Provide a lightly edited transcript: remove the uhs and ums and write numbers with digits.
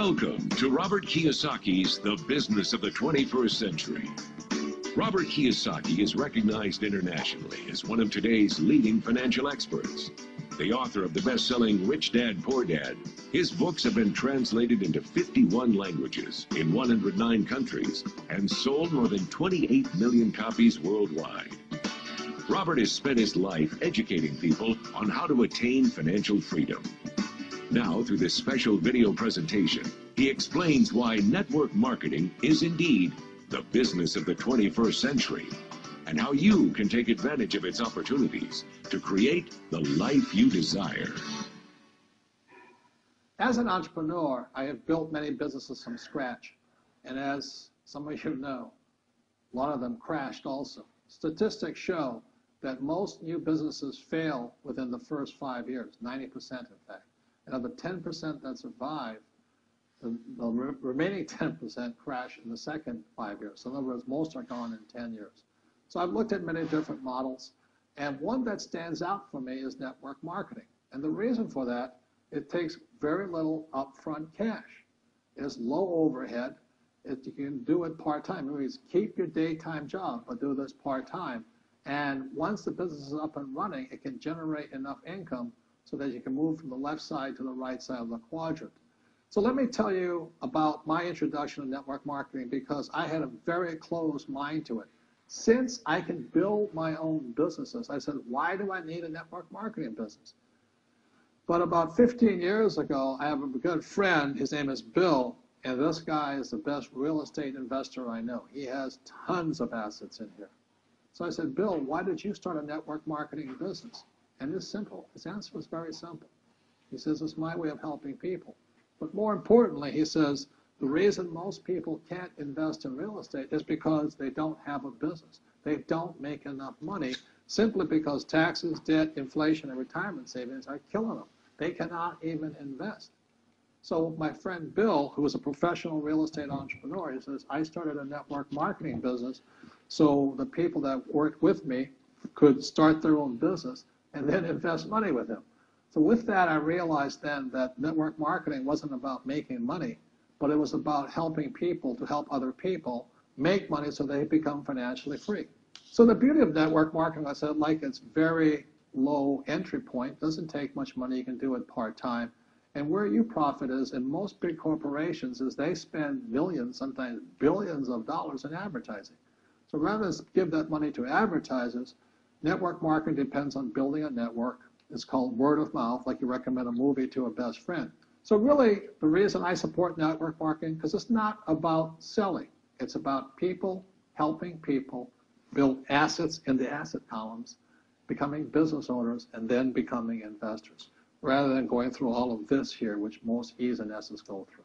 Welcome to Robert Kiyosaki's The Business of the 21st Century. Robert Kiyosaki is recognized internationally as one of today's leading financial experts. The author of the best-selling Rich Dad, Poor Dad, his books have been translated into 51 languages in 109 countries and sold more than 28 million copies worldwide. Robert has spent his life educating people on how to attain financial freedom. Now, through this special video presentation, he explains why network marketing is indeed the business of the 21st century, and how you can take advantage of its opportunities to create the life you desire. As an entrepreneur, I have built many businesses from scratch, and as some of you know, a lot of them crashed also. Statistics show that most new businesses fail within the first 5 years, 90% in fact. And of the 10% that survive, the remaining 10% crash in the second 5 years. So in other words, most are gone in 10 years. So I've looked at many different models, and one that stands out for me is network marketing. And the reason for that, it takes very little upfront cash. It's low overhead. You can do it part-time. It means keep your daytime job, but do this part-time. And once the business is up and running, it can generate enough income so that you can move from the left side to the right side of the quadrant. So let me tell you about my introduction to network marketing, because I had a very closed mind to it. Since I can build my own businesses, I said, why do I need a network marketing business? But about 15 years ago, I have a good friend, his name is Bill, and this guy is the best real estate investor I know. He has tons of assets in here. So I said, Bill, why did you start a network marketing business? And it's simple. His answer was very simple. He says, it's my way of helping people. But more importantly, he says, the reason most people can't invest in real estate is because they don't have a business. They don't make enough money simply because taxes, debt, inflation, and retirement savings are killing them. They cannot even invest. So my friend Bill, who is a professional real estate entrepreneur, he says, I started a network marketing business so the people that worked with me could start their own business and then invest money with him. So with that, I realized then that network marketing wasn't about making money, but it was about helping people to help other people make money so they become financially free. So the beauty of network marketing, I said, like it's very low entry point, doesn't take much money, you can do it part-time. And where you profit is in most big corporations is they spend millions, sometimes billions of dollars in advertising. So rather than give that money to advertisers, network marketing depends on building a network. It's called word of mouth, like you recommend a movie to a best friend. So really, the reason I support network marketing, because it's not about selling. It's about people helping people build assets in the asset columns, becoming business owners, and then becoming investors, rather than going through all of this here, which most E's and S's go through.